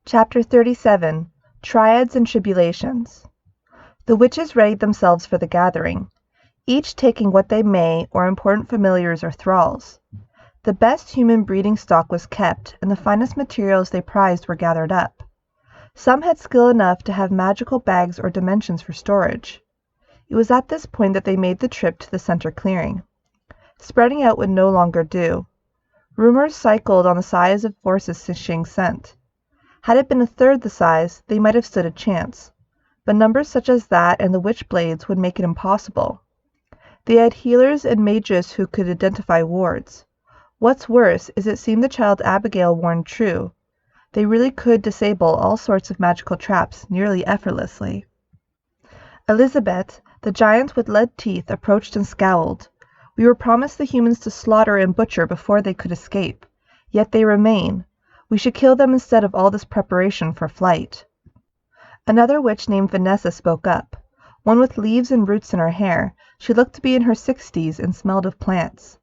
Chapter 37 Triads and Tribulations. The witches readied themselves for the gathering, each taking what they may, or important familiars or thralls. The best human breeding stock was kept, and the finest materials they prized were gathered up. Some had skill enough to have magical bags or dimensions for storage. It was at this point that they made the trip to the center clearing. Spreading out would no longer do. Rumors cycled on the size of forces Xing sent. Had it been a third the size, they might have stood a chance, but numbers such as that and the witch blades would make it impossible. They had healers and mages who could identify wards. What's worse is it seemed the child Abigail warned true. They really could disable all sorts of magical traps nearly effortlessly. Elizabeth, the giant with lead teeth, approached and scowled. We were promised the humans to slaughter and butcher before they could escape, yet they remain. We should kill them instead of all this preparation for flight. Another witch named Vanessa spoke up. One with leaves and roots in her hair, she looked to be in her 60s and smelled of plants.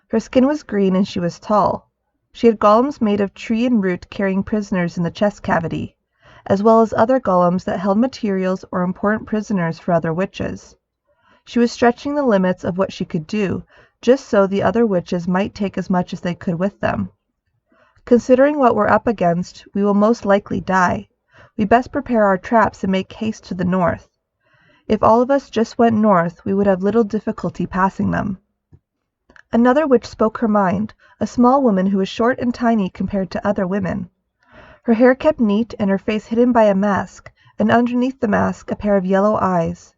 Her skin was green and she was tall. She had golems made of tree and root carrying prisoners in the chest cavity, as well as other golems that held materials or important prisoners for other witches. She was stretching the limits of what she could do, just so the other witches might take as much as they could with them. Considering what we're up against, we will most likely die. We best prepare our traps and make haste to the north. If all of us just went north, we would have little difficulty passing them. Another witch spoke her mind, a small woman who was short and tiny compared to other women. Her hair kept neat and her face hidden by a mask, and underneath the mask a pair of yellow eyes.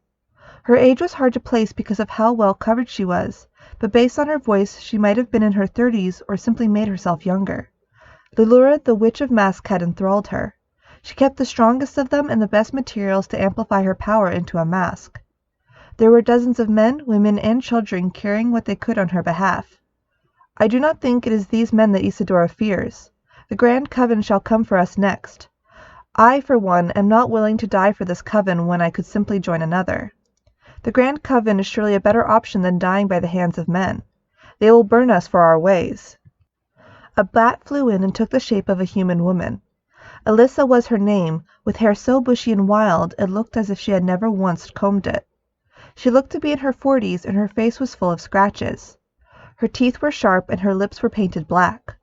Her age was hard to place because of how well covered she was, but based on her voice she might have been in her 30s or simply made herself younger. Lilura, the Witch of Mask, had enthralled her. She kept the strongest of them and the best materials to amplify her power into a mask. There were dozens of men, women, and children carrying what they could on her behalf. I do not think it is these men that Isidora fears. The Grand Coven shall come for us next. I, for one, am not willing to die for this coven when I could simply join another. The Grand Coven is surely a better option than dying by the hands of men. They will burn us for our ways. A bat flew in and took the shape of a human woman. Alyssa was her name, with hair so bushy and wild it looked as if she had never once combed it. She looked to be in her 40s and her face was full of scratches. Her teeth were sharp and her lips were painted black.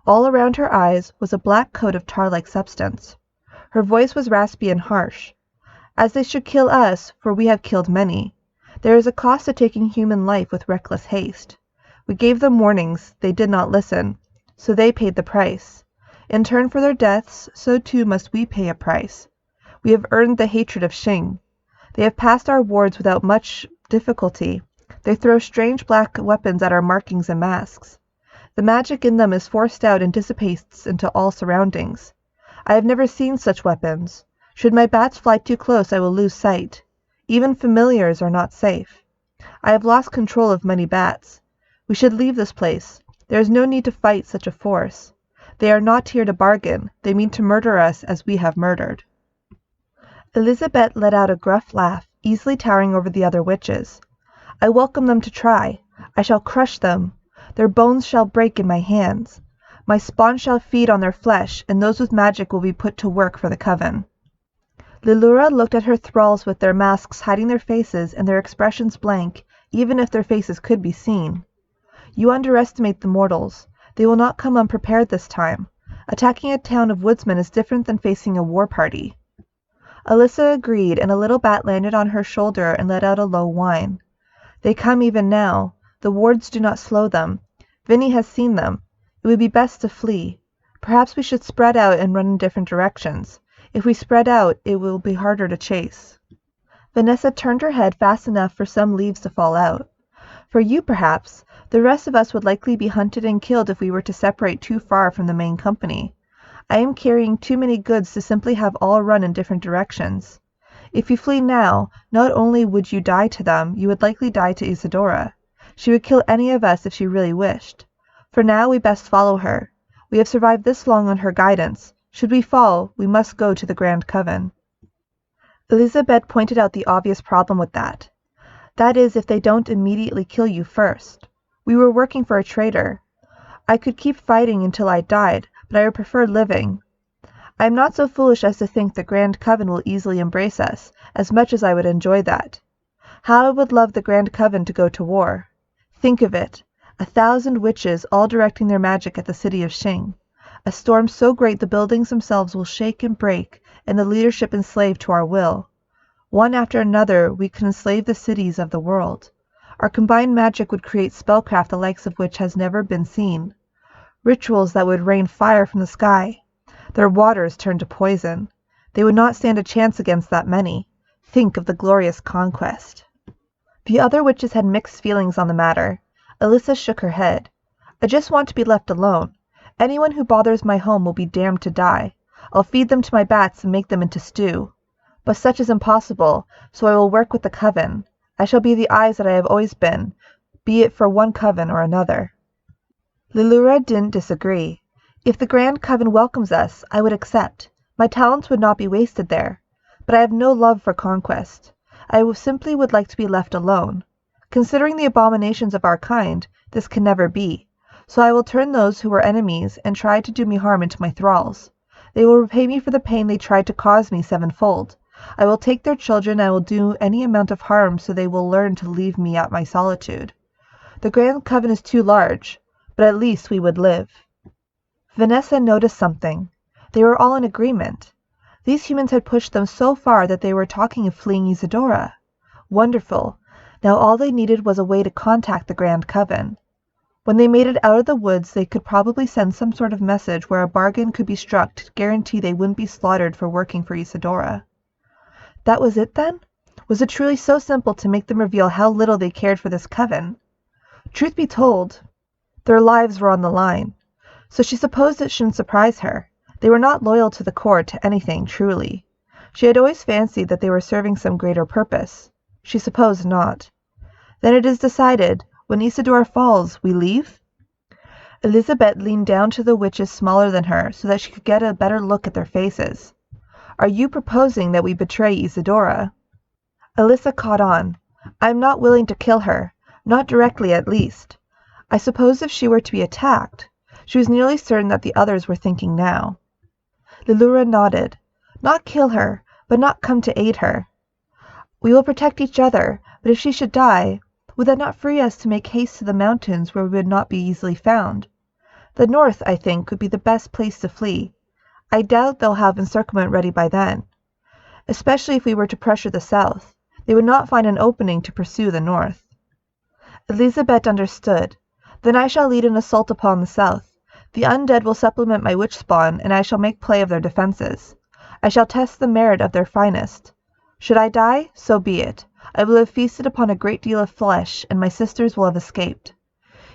All around her eyes was a black coat of tar-like substance. Her voice was raspy and harsh. As they should kill us, for we have killed many. There is a cost to taking human life with reckless haste. We gave them warnings, they did not listen. So they paid the price. In turn for their deaths, so too must we pay a price. We have earned the hatred of Xing. They have passed our wards without much difficulty. They throw strange black weapons at our markings and masks. The magic in them is forced out and dissipates into all surroundings. I have never seen such weapons. Should my bats fly too close, I will lose sight. Even familiars are not safe. I have lost control of many bats. We should leave this place. There is no need to fight such a force. They are not here to bargain. They mean to murder us as we have murdered. Elizabeth let out a gruff laugh, easily towering over the other witches. I welcome them to try. I shall crush them. Their bones shall break in my hands. My spawn shall feed on their flesh, and those with magic will be put to work for the coven. Lilura looked at her thralls with their masks hiding their faces and their expressions blank, even if their faces could be seen. You underestimate the mortals. They will not come unprepared this time. Attacking a town of woodsmen is different than facing a war party. Alyssa agreed, and a little bat landed on her shoulder and let out a low whine. They come even now. The wards do not slow them. Vinny has seen them. It would be best to flee. Perhaps we should spread out and run in different directions. If we spread out, it will be harder to chase. Vanessa turned her head fast enough for some leaves to fall out. For you, perhaps. The rest of us would likely be hunted and killed if we were to separate too far from the main company. I am carrying too many goods to simply have all run in different directions. If you flee now, not only would you die to them, you would likely die to Isidora. She would kill any of us if she really wished. For now, we best follow her. We have survived this long on her guidance. Should we fall, we must go to the Grand Coven. Elizabeth pointed out the obvious problem with that. That is, if they don't immediately kill you first. We were working for a traitor. I could keep fighting until I died, but I would prefer living. I am not so foolish as to think the Grand Coven will easily embrace us, as much as I would enjoy that. How I would love the Grand Coven to go to war. Think of it, 1,000 witches all directing their magic at the city of Xing. A storm so great the buildings themselves will shake and break, and the leadership enslaved to our will. One after another we could enslave the cities of the world. Our combined magic would create spellcraft the likes of which has never been seen. Rituals that would rain fire from the sky. Their waters turned to poison. They would not stand a chance against that many. Think of the glorious conquest. The other witches had mixed feelings on the matter. Alyssa shook her head. I just want to be left alone. Anyone who bothers my home will be damned to die. I'll feed them to my bats and make them into stew. But such is impossible, so I will work with the coven. I shall be the eyes that I have always been, be it for one coven or another. Lilura didn't disagree. If the Grand Coven welcomes us, I would accept. My talents would not be wasted there. But I have no love for conquest. I simply would like to be left alone. Considering the abominations of our kind, this can never be. So I will turn those who were enemies and tried to do me harm into my thralls. They will repay me for the pain they tried to cause me sevenfold. I will take their children and I will do any amount of harm so they will learn to leave me at my solitude. The Grand Coven is too large, but at least we would live. Vanessa noticed something. They were all in agreement. These humans had pushed them so far that they were talking of fleeing Isadora. Wonderful. Now all they needed was a way to contact the Grand Coven. When they made it out of the woods, they could probably send some sort of message where a bargain could be struck to guarantee they wouldn't be slaughtered for working for Isadora. That was it then? Was it truly so simple to make them reveal how little they cared for this coven? Truth be told, their lives were on the line. So she supposed it shouldn't surprise her. They were not loyal to the core to anything, truly. She had always fancied that they were serving some greater purpose. She supposed not. Then it is decided. When Isadora falls, we leave? Elizabeth leaned down to the witches smaller than her so that she could get a better look at their faces. Are you proposing that we betray Isadora? Alyssa caught on. I am not willing to kill her. Not directly, at least. I suppose if she were to be attacked. She was nearly certain that the others were thinking now. Lilura nodded. Not kill her, but not come to aid her. We will protect each other, but if she should die, would that not free us to make haste to the mountains where we would not be easily found? The north, I think, would be the best place to flee. I doubt they'll have encirclement ready by then. Especially if we were to pressure the south. They would not find an opening to pursue the north. Elizabeth understood. Then I shall lead an assault upon the south. The undead will supplement my witch spawn, and I shall make play of their defenses. I shall test the merit of their finest. Should I die, so be it. I will have feasted upon a great deal of flesh, and my sisters will have escaped.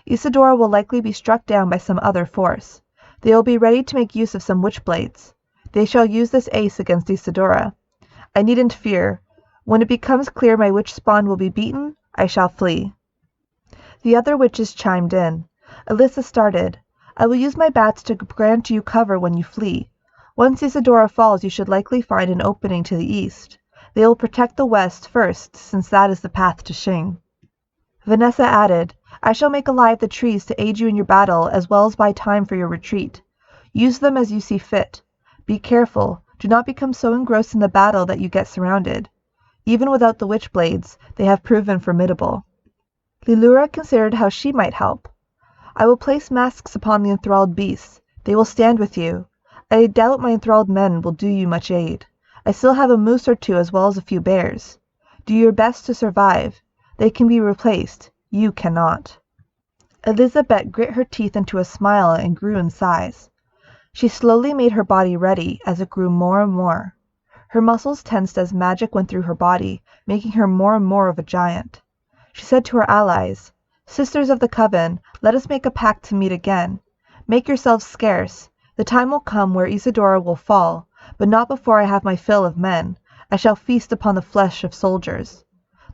Isadora will likely be struck down by some other force. They will be ready to make use of some witch-blades. They shall use this ace against Isadora. I needn't fear. When it becomes clear my witch spawn will be beaten, I shall flee. The other witches chimed in. Alyssa started. I will use my bats to grant you cover when you flee. Once Isadora falls, you should likely find an opening to the east. They will protect the west first, since that is the path to Xing. Vanessa added, I shall make alive the trees to aid you in your battle as well as buy time for your retreat. Use them as you see fit. Be careful. Do not become so engrossed in the battle that you get surrounded. Even without the witch blades, they have proven formidable. Lilura considered how she might help. I will place masks upon the enthralled beasts. They will stand with you. I doubt my enthralled men will do you much aid. I still have a moose or two as well as a few bears. Do your best to survive. They can be replaced. You cannot. Elizabeth grit her teeth into a smile and grew in size. She slowly made her body ready as it grew more and more. Her muscles tensed as magic went through her body, making her more and more of a giant. She said to her allies, Sisters of the Coven, let us make a pact to meet again. Make yourselves scarce. The time will come where Isadora will fall, but not before I have my fill of men. I shall feast upon the flesh of soldiers.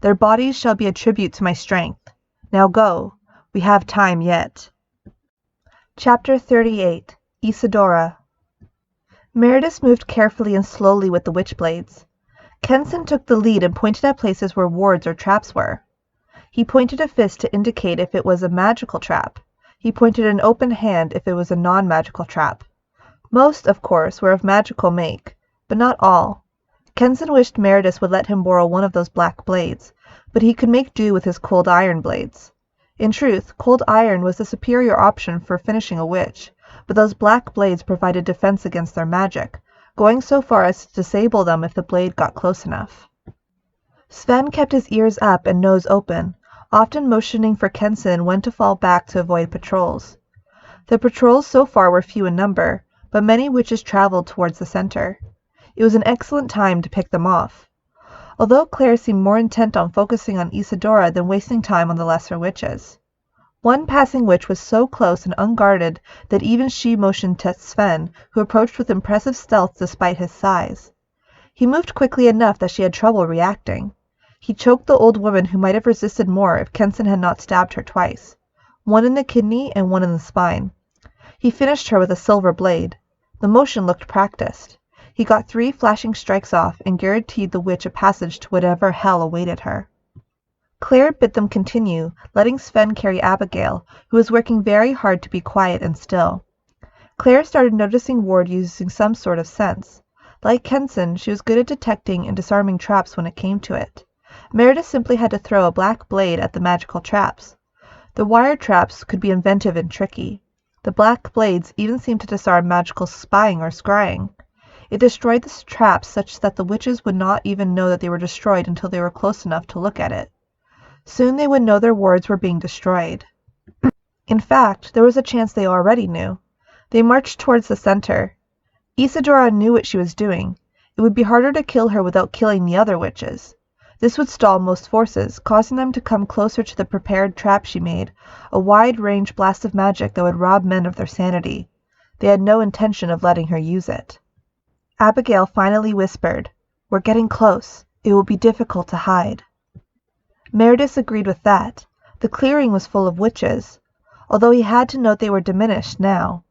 Their bodies shall be a tribute to my strength. Now go. We have time yet. Chapter 38. Isadora. Meredith moved carefully and slowly with the witchblades. Kenson took the lead and pointed at places where wards or traps were. He pointed a fist to indicate if it was a magical trap. He pointed an open hand if it was a non-magical trap. Most, of course, were of magical make, but not all. Kenson wished Meredith would let him borrow one of those black blades, but he could make do with his cold iron blades. In truth, cold iron was the superior option for finishing a witch, but those black blades provided defense against their magic, going so far as to disable them if the blade got close enough. Sven kept his ears up and nose open, often motioning for Kenson when to fall back to avoid patrols. The patrols so far were few in number, but many witches traveled towards the center. It was an excellent time to pick them off. Although Claire seemed more intent on focusing on Isadora than wasting time on the lesser witches. One passing witch was so close and unguarded that even she motioned to Sven, who approached with impressive stealth despite his size. He moved quickly enough that she had trouble reacting. He choked the old woman who might have resisted more if Kenson had not stabbed her twice, one in the kidney and one in the spine. He finished her with a silver blade. The motion looked practiced. He got 3 flashing strikes off and guaranteed the witch a passage to whatever hell awaited her. Claire bid them continue, letting Sven carry Abigail, who was working very hard to be quiet and still. Claire started noticing Ward using some sort of sense. Like Kenson, she was good at detecting and disarming traps when it came to it. Meredith simply had to throw a black blade at the magical traps. The wire traps could be inventive and tricky. The black blades even seemed to disarm magical spying or scrying. It destroyed the traps such that the witches would not even know that they were destroyed until they were close enough to look at it. Soon they would know their wards were being destroyed. In fact, there was a chance they already knew. They marched towards the center. Isadora knew what she was doing. It would be harder to kill her without killing the other witches. This would stall most forces, causing them to come closer to the prepared trap she made, a wide-range blast of magic that would rob men of their sanity. They had no intention of letting her use it. Abigail finally whispered, "We're getting close. It will be difficult to hide." Meredith agreed with that. The clearing was full of witches, although he had to note they were diminished now.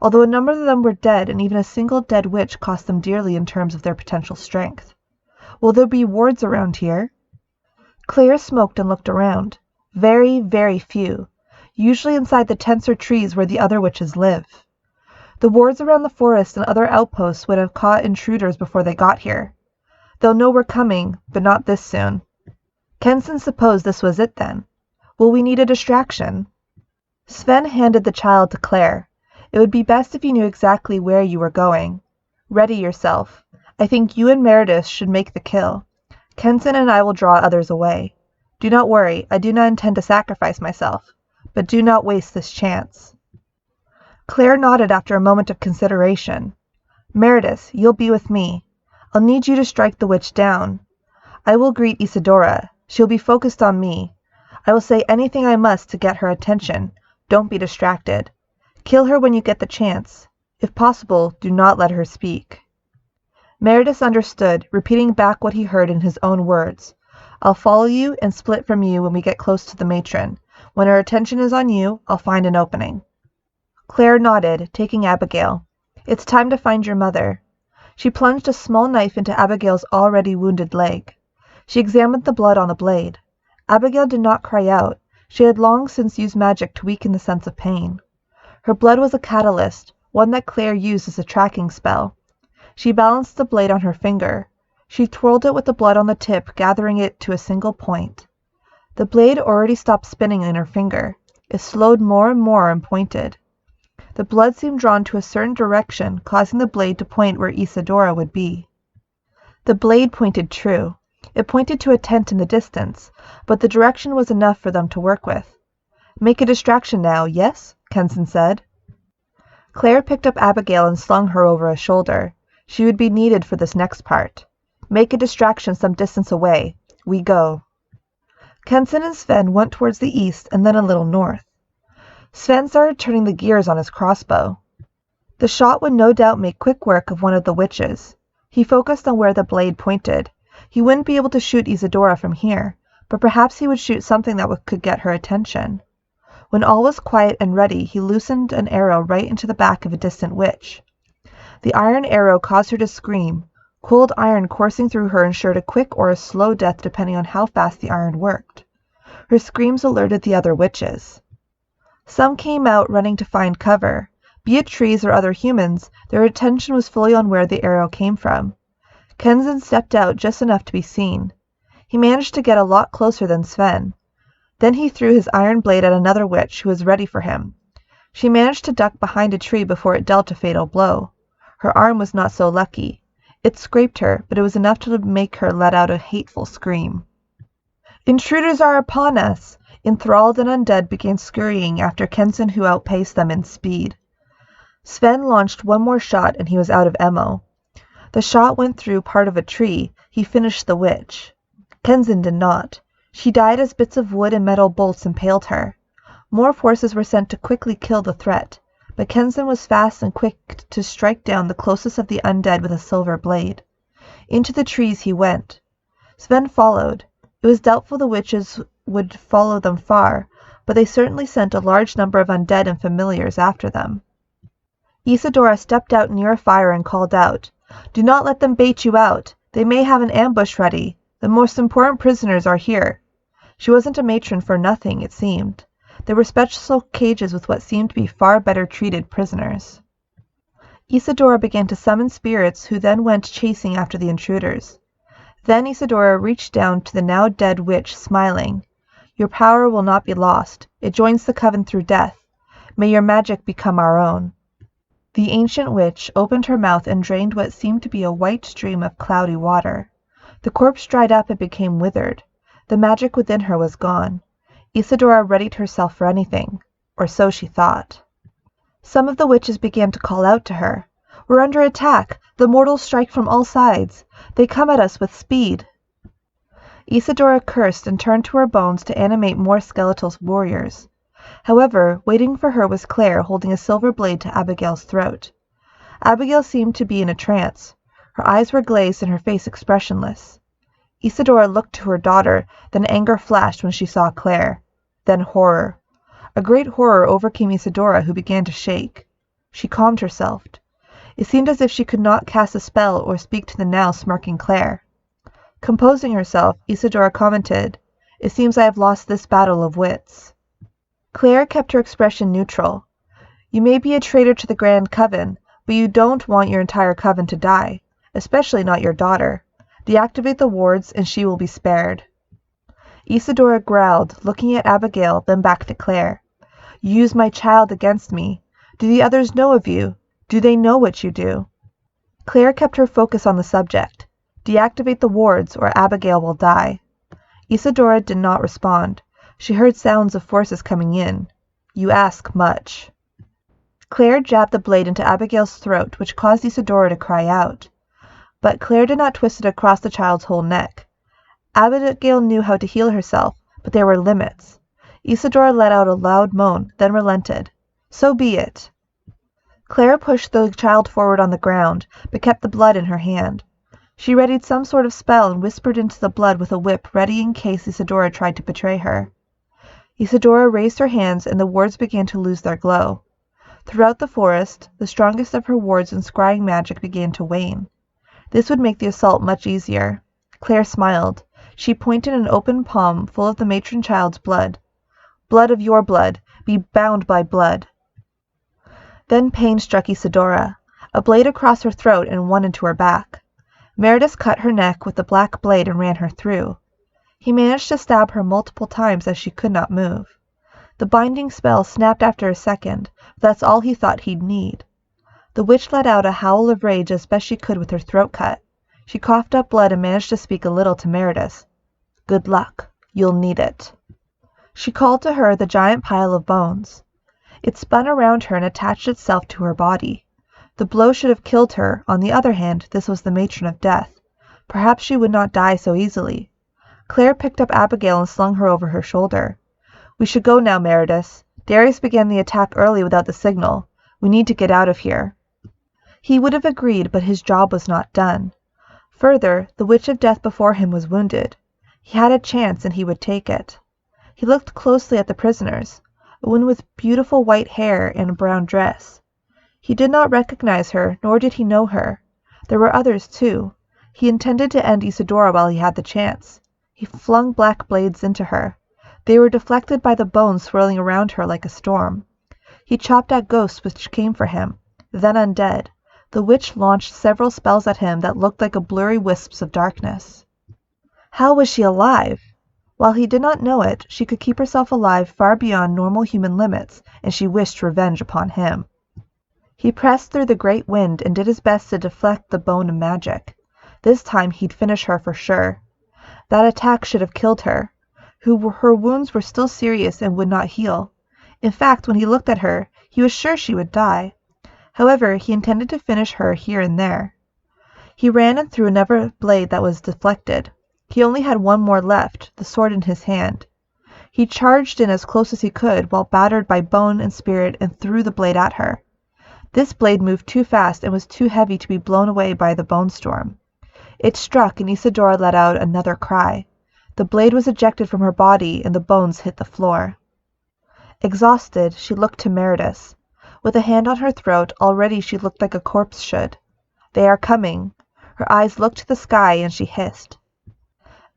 Although a number of them were dead, and even a single dead witch cost them dearly in terms of their potential strength. Will there be wards around here? Claire smoked and looked around. Very, very few. Usually inside the tents or trees where the other witches live. The wards around the forest and other outposts would have caught intruders before they got here. They'll know we're coming, but not this soon. Kenson supposed this was it then. Will we need a distraction? Sven handed the child to Claire. It would be best if you knew exactly where you were going. Ready yourself. I think you and Meredith should make the kill. Kenson and I will draw others away. Do not worry, I do not intend to sacrifice myself, but do not waste this chance. Claire nodded after a moment of consideration. Meredith, you'll be with me. I'll need you to strike the witch down. I will greet Isadora. She'll be focused on me. I will say anything I must to get her attention. Don't be distracted. Kill her when you get the chance. If possible, do not let her speak. Meredith understood, repeating back what he heard in his own words. I'll follow you and split from you when we get close to the matron. When her attention is on you, I'll find an opening. Claire nodded, taking Abigail. It's time to find your mother. She plunged a small knife into Abigail's already wounded leg. She examined the blood on the blade. Abigail did not cry out. She had long since used magic to weaken the sense of pain. Her blood was a catalyst, one that Claire used as a tracking spell. She balanced the blade on her finger. She twirled it with the blood on the tip, gathering it to a single point. The blade already stopped spinning in her finger. It slowed more and more and pointed. The blood seemed drawn to a certain direction, causing the blade to point where Isadora would be. The blade pointed true. It pointed to a tent in the distance, but the direction was enough for them to work with. Make a distraction now, yes? Kenson said. Claire picked up Abigail and slung her over a shoulder. She would be needed for this next part. Make a distraction some distance away. We go. Kenson and Sven went towards the east and then a little north. Sven started turning the gears on his crossbow. The shot would no doubt make quick work of one of the witches. He focused on where the blade pointed. He wouldn't be able to shoot Isadora from here, but perhaps he would shoot something that could get her attention. When all was quiet and ready, he loosened an arrow right into the back of a distant witch. The iron arrow caused her to scream. Cold iron coursing through her ensured a quick or a slow death depending on how fast the iron worked. Her screams alerted the other witches. Some came out running to find cover, Be it trees or other humans, their attention was fully on where the arrow came from. Kenzin stepped out just enough to be seen. He managed to get a lot closer than Sven. Then he threw his iron blade at another witch who was ready for him. She managed to duck behind a tree before it dealt a fatal blow. Her arm was not so lucky. It scraped her, but it was enough to make her let out a hateful scream. "Intruders are upon us!" Enthralled and undead began scurrying after Kenzin, who outpaced them in speed. Sven launched one more shot and he was out of ammo. The shot went through part of a tree. He finished the witch. Kenzin did not. She died as bits of wood and metal bolts impaled her. More forces were sent to quickly kill the threat, but Kenzin was fast and quick to strike down the closest of the undead with a silver blade. Into the trees he went. Sven followed. It was doubtful the witches would follow them far, but they certainly sent a large number of undead and familiars after them. Isadora stepped out near a fire and called out, "Do not let them bait you out. They may have an ambush ready. The most important prisoners are here." She wasn't a matron for nothing, it seemed. There were special cages with what seemed to be far better treated prisoners. Isadora began to summon spirits who then went chasing after the intruders. Then Isadora reached down to the now dead witch, smiling. "Your power will not be lost. It joins the coven through death. May your magic become our own." The ancient witch opened her mouth and drained what seemed to be a white stream of cloudy water. The corpse dried up and became withered. The magic within her was gone. Isadora readied herself for anything, or so she thought. Some of the witches began to call out to her. "We're under attack! The mortals strike from all sides! They come at us with speed!" Isadora cursed and turned to her bones to animate more skeletal warriors. However, waiting for her was Claire holding a silver blade to Abigail's throat. Abigail seemed to be in a trance. Her eyes were glazed and her face expressionless. Isadora looked to her daughter, then anger flashed when she saw Claire. Then horror. A great horror overcame Isadora, who began to shake. She calmed herself. It seemed as if she could not cast a spell or speak to the now smirking Claire. Composing herself, Isadora commented, "It seems I have lost this battle of wits." Claire kept her expression neutral. "You may be a traitor to the Grand Coven, but you don't want your entire coven to die, especially not your daughter. Deactivate the wards and she will be spared." Isadora growled, looking at Abigail, then back to Claire. "You use my child against me. Do the others know of you? Do they know what you do?" Claire kept her focus on the subject. "Deactivate the wards or Abigail will die." Isadora did not respond. She heard sounds of forces coming in. "You ask much." Claire jabbed the blade into Abigail's throat, which caused Isadora to cry out. But Claire did not twist it across the child's whole neck. Abigail knew how to heal herself, but there were limits. Isadora let out a loud moan, then relented. "So be it." Claire pushed the child forward on the ground, but kept the blood in her hand. She readied some sort of spell and whispered into the blood with a whip ready in case Isadora tried to betray her. Isadora raised her hands and the wards began to lose their glow. Throughout the forest, the strongest of her wards and scrying magic began to wane. This would make the assault much easier. Claire smiled. She pointed an open palm full of the matron child's blood. "Blood of your blood. Be bound by blood." Then pain struck Isadora, a blade across her throat and one into her back. Meredith cut her neck with the black blade and ran her through. He managed to stab her multiple times as she could not move. The binding spell snapped after a second, but that's all he thought he'd need. The witch let out a howl of rage as best she could with her throat cut. She coughed up blood and managed to speak a little to Meredith. "Good luck. You'll need it." She called to her the giant pile of bones. It spun around her and attached itself to her body. The blow should have killed her. On the other hand, this was the matron of death. Perhaps she would not die so easily. Claire picked up Abigail and slung her over her shoulder. "We should go now, Meredith. Darius began the attack early without the signal. We need to get out of here." He would have agreed, but his job was not done. Further, the witch of death before him was wounded. He had a chance, and he would take it. He looked closely at the prisoners, a woman with beautiful white hair and a brown dress. He did not recognize her, nor did he know her. There were others, too. He intended to end Isadora while he had the chance. He flung black blades into her. They were deflected by the bones swirling around her like a storm. He chopped at ghosts which came for him, then undead. The witch launched several spells at him that looked like blurry wisps of darkness. How was she alive? While he did not know it, she could keep herself alive far beyond normal human limits, and she wished revenge upon him. He pressed through the great wind and did his best to deflect the bone of magic. This time he'd finish her for sure. That attack should have killed her. Her wounds were still serious and would not heal. In fact, when he looked at her, he was sure she would die. However, he intended to finish her here and there. He ran and threw another blade that was deflected. He only had one more left, the sword in his hand. He charged in as close as he could while battered by bone and spirit and threw the blade at her. This blade moved too fast and was too heavy to be blown away by the bone storm. It struck and Isidora let out another cry. The blade was ejected from her body and the bones hit the floor. Exhausted, she looked to Meredith. With a hand on her throat, already she looked like a corpse should. "They are coming." Her eyes looked to the sky and she hissed.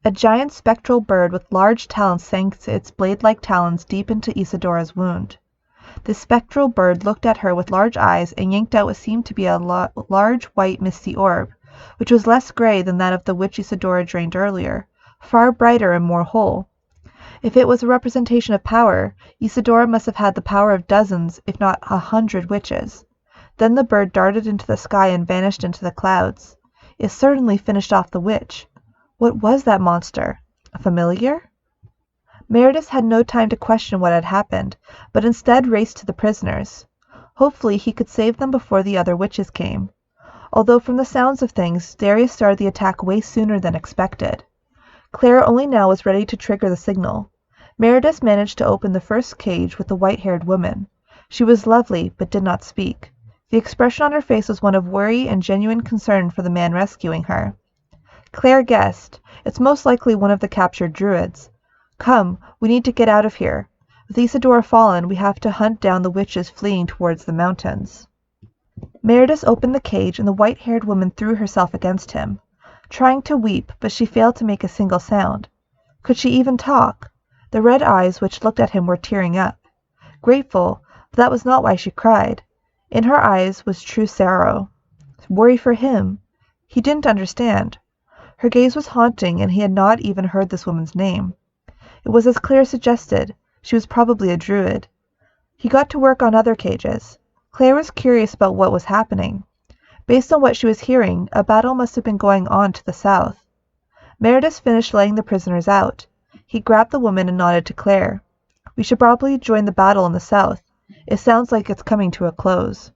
A giant spectral bird with large talons sank its blade-like talons deep into Isidora's wound. The spectral bird looked at her with large eyes and yanked out what seemed to be a large white misty orb, which was less gray than that of the witch Isidora drained earlier, far brighter and more whole. If it was a representation of power, Isidora must have had the power of dozens, if not 100 witches. Then the bird darted into the sky and vanished into the clouds. It certainly finished off the witch. What was that monster? A familiar? Meredith had no time to question what had happened, but instead raced to the prisoners. Hopefully he could save them before the other witches came. Although from the sounds of things, Darius started the attack way sooner than expected. Claire only now was ready to trigger the signal. Meredith managed to open the first cage with the white-haired woman. She was lovely, but did not speak. The expression on her face was one of worry and genuine concern for the man rescuing her. Claire guessed. It's most likely one of the captured druids. "Come, we need to get out of here. With Isidora fallen, we have to hunt down the witches fleeing towards the mountains." Meredith opened the cage and the white-haired woman threw herself against him, trying to weep, but she failed to make a single sound. Could she even talk? The red eyes which looked at him were tearing up. Grateful, but that was not why she cried. In her eyes was true sorrow. Worry for him. He didn't understand. Her gaze was haunting, and he had not even heard this woman's name. It was as Claire suggested. She was probably a druid. He got to work on other cages. Claire was curious about what was happening. Based on what she was hearing, a battle must have been going on to the south. Meredith finished laying the prisoners out. He grabbed the woman and nodded to Claire. "We should probably join the battle in the south. It sounds like it's coming to a close."